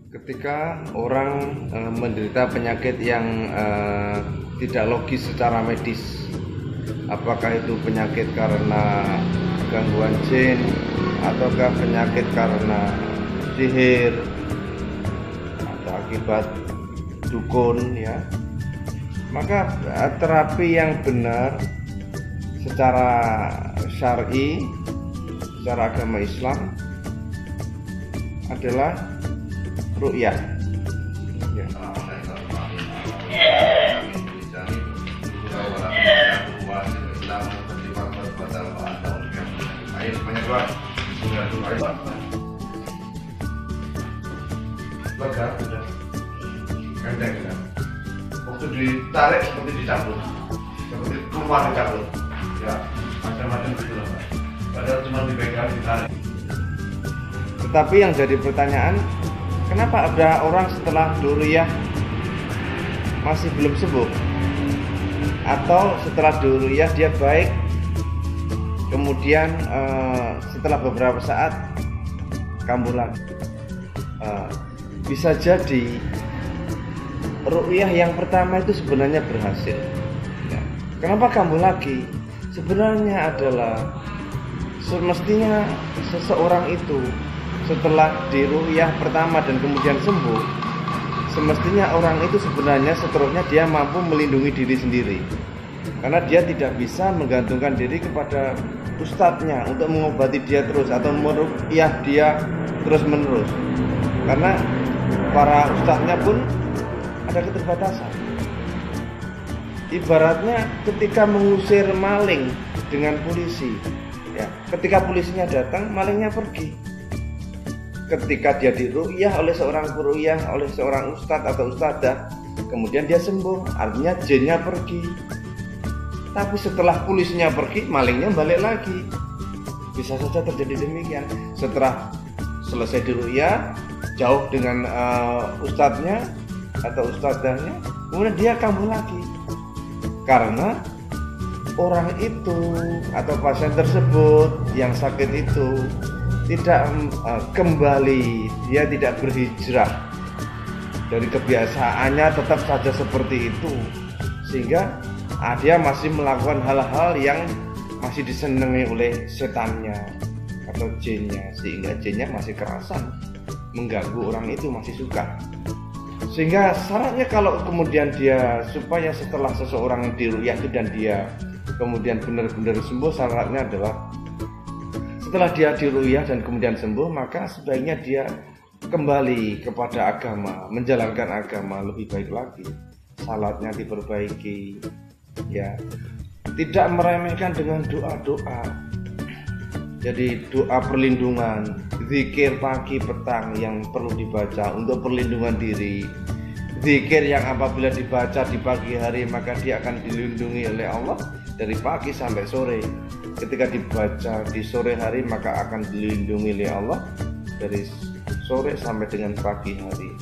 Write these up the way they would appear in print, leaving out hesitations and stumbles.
Ketika orang menderita penyakit yang tidak logis secara medis, apakah itu penyakit karena gangguan jin ataukah penyakit karena sihir atau akibat dukun, ya, maka terapi yang benar secara syar'i, secara agama Islam adalah ru'yah. Ya. Waktu ditarik seperti dicabut, seperti keluar dicabut, ya macam-macam gitu loh, Pak. Padahal cuma dipegang, ditarik. Tetapi yang jadi pertanyaan, kenapa ada orang setelah ru'yah masih belum sembuh? Atau setelah ru'yah dia baik, kemudian setelah beberapa saat kambuh lagi? Bisa jadi ru'yah yang pertama itu sebenarnya berhasil, ya. Kenapa kambuh lagi? Sebenarnya adalah semestinya seseorang itu setelah diru'yah pertama dan kemudian sembuh, semestinya orang itu sebenarnya seterusnya dia mampu melindungi diri sendiri, karena dia tidak bisa menggantungkan diri kepada ustadznya untuk mengobati dia terus atau meruqyah dia terus menerus, karena para ustadznya pun ada keterbatasan. Ibaratnya ketika mengusir maling dengan polisi, ya, ketika polisinya datang, malingnya pergi. Ketika dia diru'yah oleh seorang peru'yah, oleh seorang ustadz atau ustadzah, kemudian dia sembuh, artinya jinnya pergi. Tapi setelah polisinya pergi, malingnya balik lagi. Bisa saja terjadi demikian. Setelah selesai diru'yah, jauh dengan ustadznya atau ustadzahnya, kemudian dia kambuh lagi, karena orang itu atau pasien tersebut yang sakit itu tidak kembali, dia tidak berhijrah dari kebiasaannya, tetap saja seperti itu, sehingga dia masih melakukan hal-hal yang masih disenangi oleh setannya atau jinnya, sehingga jinnya masih kerasan mengganggu orang itu, masih suka. Sehingga syaratnya kalau kemudian dia, supaya setelah seseorang diru'yah itu dan dia kemudian benar-benar sembuh, syaratnya adalah setelah dia diru'yah dan kemudian sembuh, maka sebaiknya dia kembali kepada agama, menjalankan agama lebih baik lagi, salatnya diperbaiki, ya, tidak meremehkan dengan doa-doa. Jadi doa perlindungan, zikir pagi petang yang perlu dibaca untuk perlindungan diri. Zikir yang apabila dibaca di pagi hari maka dia akan dilindungi oleh Allah dari pagi sampai sore. Ketika dibaca di sore hari maka akan dilindungi oleh Allah dari sore sampai dengan pagi hari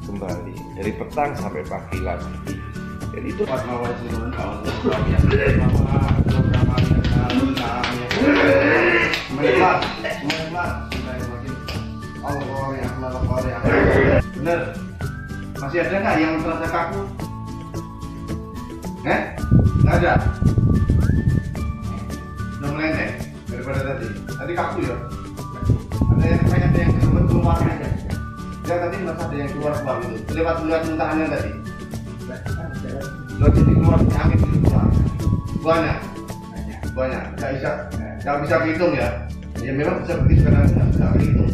kembali, dari petang sampai pagi lagi. Jadi itu bener. Masih ada nggak yang terasa kaku? Nggak ada. Udah meleleh daripada tadi. Tadi kaku ya. Ada yang keluar aja. Ya tadi masih ada yang keluar gitu. Lewat muntahannya tadi. Lo jadi keluar angin itu keluar. Banyak. Nggak bisa dihitung ya. Ya memang bisa begitu karena nggak bisa dihitung.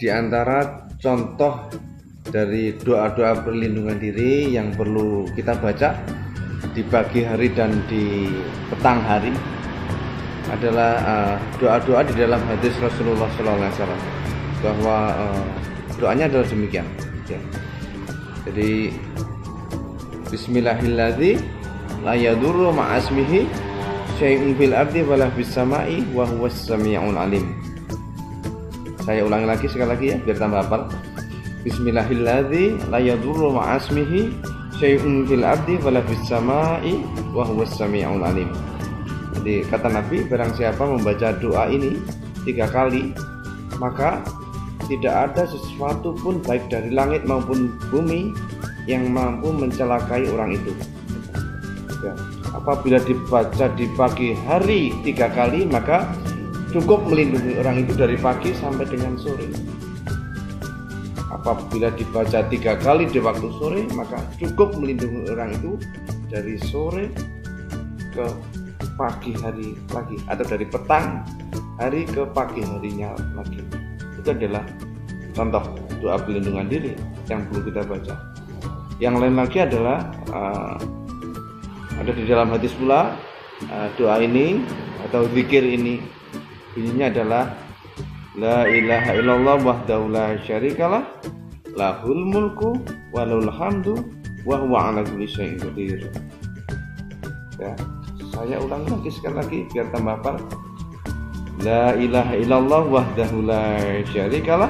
di antara contoh dari doa-doa perlindungan diri yang perlu kita baca di pagi hari dan di petang hari adalah doa-doa di dalam hadis Rasulullah SAW, bahwa doanya adalah demikian, ya. Jadi Bismillahilladzi la yadurru ma'asmihi syai'un fil ardi wala fis sama'i wa huwas sami'ul alim. Saya ulangi lagi sekali lagi ya, biar tambah hafal. Bismillahilladzi la yadurru ma'asmihi syai'un fil ardi wala fis samai wa huwas samiul alim. Jadi kata Nabi, barang siapa membaca doa ini 3 kali, maka tidak ada sesuatu pun baik dari langit maupun bumi yang mampu mencelakai orang itu. Ya, apabila dibaca di pagi hari 3 kali, maka cukup melindungi orang itu dari pagi sampai dengan sore. Apabila dibaca 3 kali di waktu sore, maka cukup melindungi orang itu dari sore ke pagi hari lagi, atau dari petang hari ke pagi harinya lagi. Itu adalah contoh doa pelindungan diri yang perlu kita baca. Yang lain lagi adalah ada di dalam hadis pula doa ini atau zikir ini, bunyinya adalah la ilaha illallah wahdahu la syarikalah lahul mulku walahul hamdu wa huwa ala kulli syai'in qadir. Ya, saya ulang lagi sekali lagi biar tambah hafal. La ilaha illallah wahdahu la syarikalah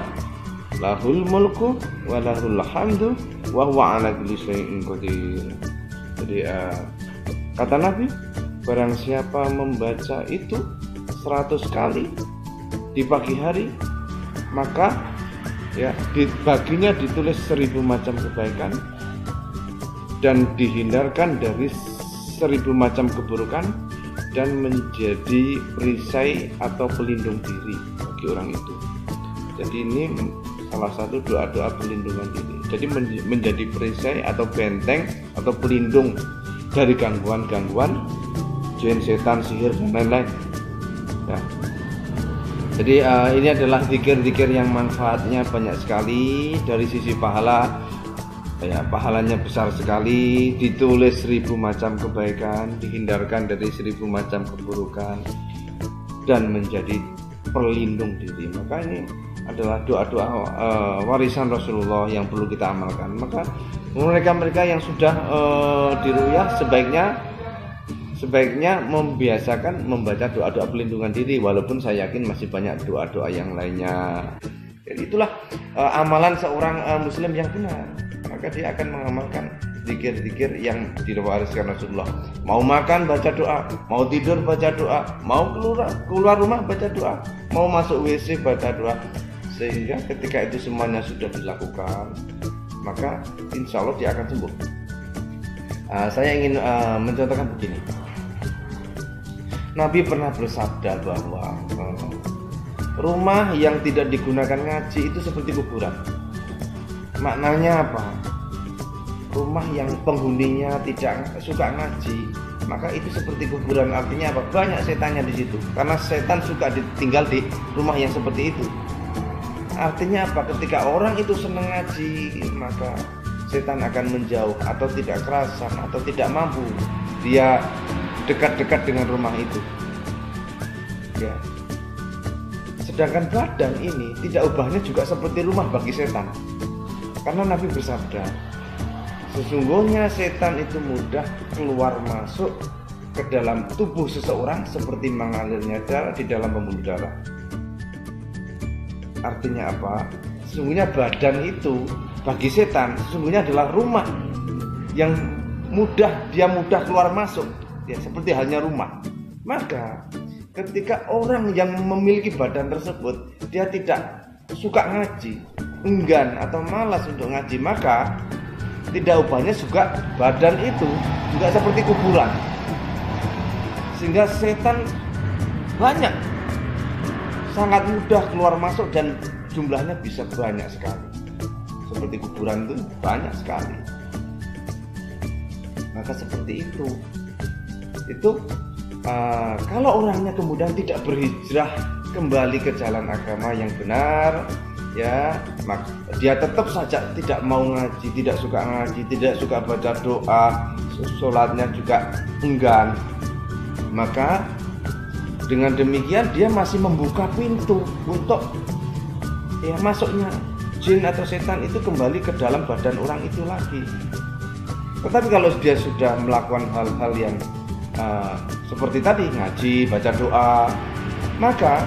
lahul mulku walahul hamdu wa huwa ala kulli syai'in qadir. Jadi kata Nabi, barang siapa membaca itu 100 kali di pagi hari, maka ya baginya ditulis 1000 macam kebaikan dan dihindarkan dari 1000 macam keburukan, dan menjadi perisai atau pelindung diri bagi orang itu. Jadi ini salah satu doa-doa pelindungan diri. Jadi menjadi perisai atau benteng atau pelindung dari gangguan-gangguan jin, setan, sihir dan lain-lain. Ya. Jadi ini adalah zikir-zikir yang manfaatnya banyak sekali dari sisi pahala. Ya, pahalanya besar sekali, ditulis 1000 macam kebaikan, dihindarkan dari 1000 macam keburukan, dan menjadi perlindung diri. Maka ini adalah doa-doa warisan Rasulullah yang perlu kita amalkan. Maka mereka yang sudah diruyah sebaiknya membiasakan membaca doa-doa pelindungan diri, walaupun saya yakin masih banyak doa-doa yang lainnya. Jadi itulah amalan seorang muslim yang benar. Maka dia akan mengamalkan zikir-zikir yang diwariskan Rasulullah. Mau makan baca doa, mau tidur baca doa, mau keluar rumah baca doa, mau masuk WC baca doa. Sehingga ketika itu semuanya sudah dilakukan, maka insya Allah dia akan sembuh. Saya ingin mencontohkan begini. Nabi pernah bersabda bahwa rumah yang tidak digunakan ngaji itu seperti kuburan. Maknanya apa? Rumah yang penghuninya tidak suka ngaji, maka itu seperti kuburan. Artinya apa? Banyak setannya di situ, karena setan suka tinggal di rumah yang seperti itu. Artinya apa? Ketika orang itu senang ngaji, maka setan akan menjauh atau tidak kerasan atau tidak mampu dia dekat-dekat dengan rumah itu. Ya. Sedangkan badan ini tidak ubahnya juga seperti rumah bagi setan. Karena Nabi bersabda, sesungguhnya setan itu mudah keluar masuk ke dalam tubuh seseorang seperti mengalirnya darah di dalam pembuluh darah. Artinya apa? Sesungguhnya badan itu bagi setan sesungguhnya adalah rumah yang dia mudah keluar masuk, ya, seperti halnya rumah. Maka ketika orang yang memiliki badan tersebut dia tidak suka ngaji, enggan atau malas untuk ngaji, maka tidak ubahnya juga badan itu juga seperti kuburan, sehingga setan banyak, sangat mudah keluar masuk dan jumlahnya bisa banyak sekali. Seperti kuburan itu banyak sekali. Maka seperti itu kalau orangnya kemudian tidak berhijrah kembali ke jalan agama yang benar, ya, dia tetap saja tidak mau ngaji, tidak suka ngaji, tidak suka baca doa, sholatnya juga enggan. Maka dengan demikian dia masih membuka pintu untuk masuknya jin atau setan itu kembali ke dalam badan orang itu lagi. Tetapi kalau dia sudah melakukan hal-hal yang seperti tadi, ngaji, baca doa, maka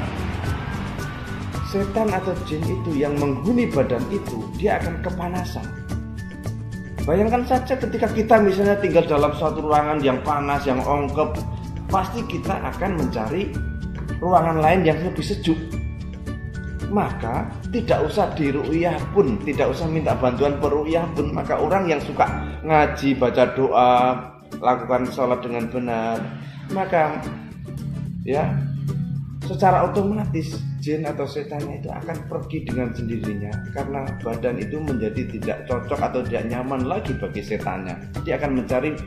setan atau jin itu yang menghuni badan itu, dia akan kepanasan. Bayangkan saja ketika kita misalnya tinggal dalam suatu ruangan yang panas, yang ongkep, pasti kita akan mencari ruangan lain yang lebih sejuk. Maka tidak usah diru'yah pun, tidak usah minta bantuan peru'yah pun, maka orang yang suka ngaji, baca doa, lakukan sholat dengan benar, maka ya secara otomatis jin atau setannya itu akan pergi dengan sendirinya, karena badan itu menjadi tidak cocok atau tidak nyaman lagi bagi setannya. Dia akan mencari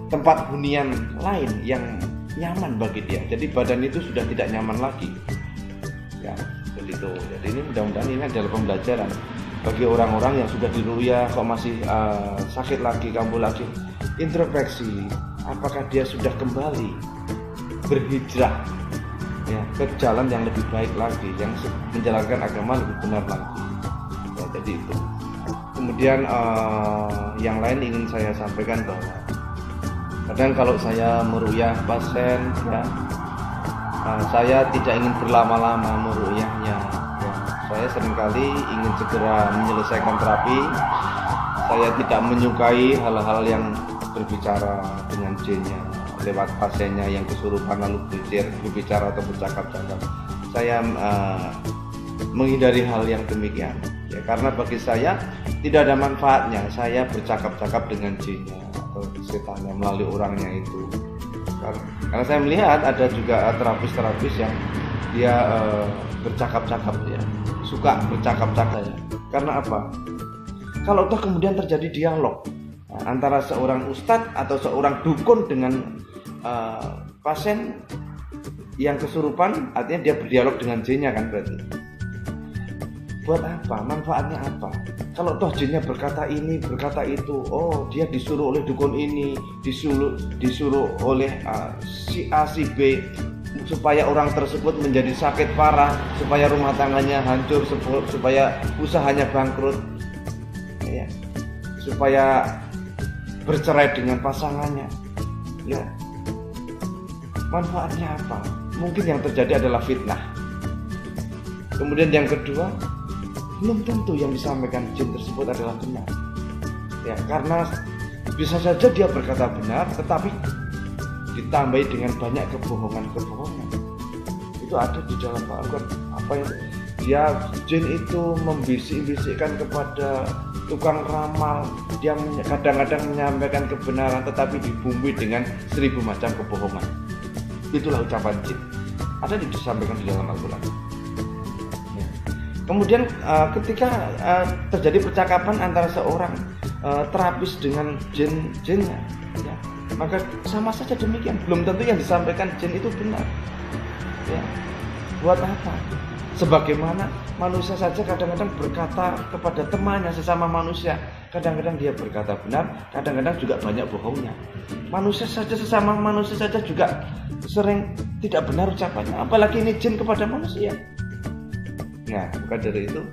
tempat hunian lain yang nyaman bagi dia. Jadi badan itu sudah tidak nyaman lagi. Ya, begitu. Jadi ini mudah-mudahan ini adalah pembelajaran bagi orang-orang yang sudah diru'yah kok masih sakit lagi, kambuh lagi. Introspeksi, apakah dia sudah kembali berhijrah ya ke jalan yang lebih baik lagi, yang menjalankan agama lebih benar lagi. Ya, jadi itu. Kemudian yang lain ingin saya sampaikan bahwa kadang kalau saya meru'yah pasien ya, saya tidak ingin berlama-lama meru'yahnya ya. Saya seringkali ingin segera menyelesaikan terapi. Saya tidak menyukai hal-hal yang berbicara dengan jinnya lewat pasiennya yang kesurupan lalu berbicara atau bercakap-cakap. Saya menghindari hal yang demikian ya, karena bagi saya tidak ada manfaatnya saya bercakap-cakap dengan jinnya atau setannya melalui orangnya itu. Karena saya melihat ada juga terapis-terapis yang dia bercakap-cakap ya, suka bercakap-cakap ya. Karena apa? Kalau toh kemudian terjadi dialog antara seorang ustadz atau seorang dukun dengan pasien yang kesurupan, artinya dia berdialog dengan jinnya kan berarti. Buat apa? Manfaatnya apa? Kalau toh jinnya berkata ini, berkata itu, oh dia disuruh oleh dukun ini, disuruh oleh si A, si B, supaya orang tersebut menjadi sakit parah, supaya rumah tangganya hancur, supaya usahanya bangkrut, ya, supaya bercerai dengan pasangannya, ya. Manfaatnya apa? Mungkin yang terjadi adalah fitnah. Kemudian yang kedua, belum tentu yang disampaikan jin tersebut adalah benar. Ya, karena bisa saja dia berkata benar, tetapi ditambahi dengan banyak kebohongan-kebohongan. Itu ada di dalam Al-Quran. Apa yang dia jin itu membisik-bisikkan kepada tukang ramal, dia kadang-kadang menyampaikan kebenaran, tetapi dibumbui dengan 1000 macam kebohongan. Itulah ucapan jin. Ada disampaikan di dalam Al-Quran. Kemudian ketika terjadi percakapan antara seorang terapis dengan jinnya, ya, maka sama saja demikian. Belum tentu yang disampaikan jin itu benar. Ya. Buat apa? Sebagaimana manusia saja kadang-kadang berkata kepada temannya sesama manusia, kadang-kadang dia berkata benar, kadang-kadang juga banyak bohongnya. Manusia saja sesama manusia saja juga sering tidak benar ucapannya, apalagi ini jin kepada manusia. Nah, maka dari itu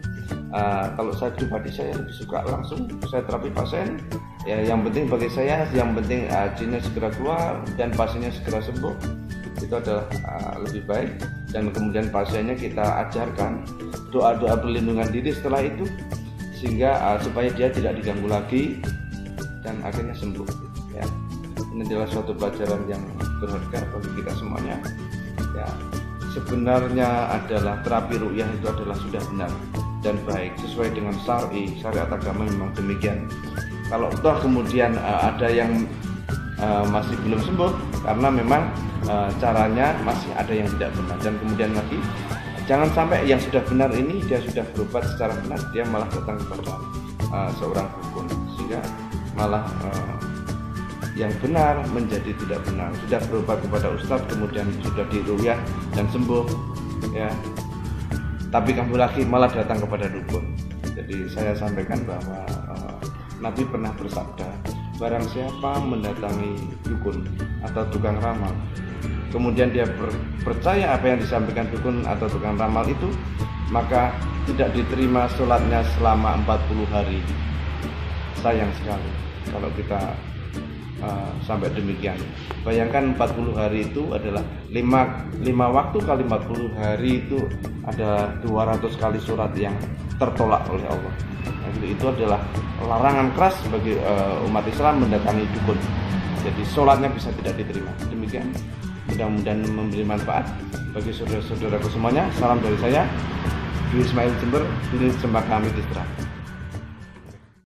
kalau saya pribadi, saya lebih suka langsung saya terapi pasien. Ya, yang penting bagi saya, yang penting jinnya segera keluar dan pasiennya segera sembuh. Itu adalah lebih baik. Dan kemudian pasiennya kita ajarkan doa-doa perlindungan diri setelah itu, sehingga supaya dia tidak diganggu lagi dan akhirnya sembuh. Ya, ini adalah suatu pelajaran yang berharga bagi kita semuanya. Ya. Sebenarnya adalah terapi ru'yah itu adalah sudah benar dan baik sesuai dengan syariat agama, memang demikian. Kalau toh kemudian ada yang masih belum sembuh karena memang caranya masih ada yang tidak benar, dan kemudian lagi jangan sampai yang sudah benar ini dia sudah berobat secara benar, dia malah datang kepada seorang dukun, sehingga malah yang benar menjadi tidak benar. Sudah berobat kepada ustadz, kemudian sudah diru'yah dan sembuh, ya, tapi kambuh lagi malah datang kepada dukun. Jadi saya sampaikan bahwa Nabi pernah bersabda, barang siapa mendatangi dukun atau tukang ramal, kemudian dia percaya apa yang disampaikan dukun atau tukang ramal itu, maka tidak diterima sholatnya selama 40 hari. Sayang sekali kalau kita sampai demikian. Bayangkan 40 hari itu adalah 5 waktu kali 40 hari itu ada 200 kali surat yang tertolak oleh Allah. Nah, itu adalah larangan keras bagi umat Islam mendatangi dukun. Jadi sholatnya bisa tidak diterima. Demikian, mudah-mudahan memberi manfaat bagi saudara-saudaraku semuanya. Salam dari saya, Dwi Ismail Jember, Unit Cempaka Mititra.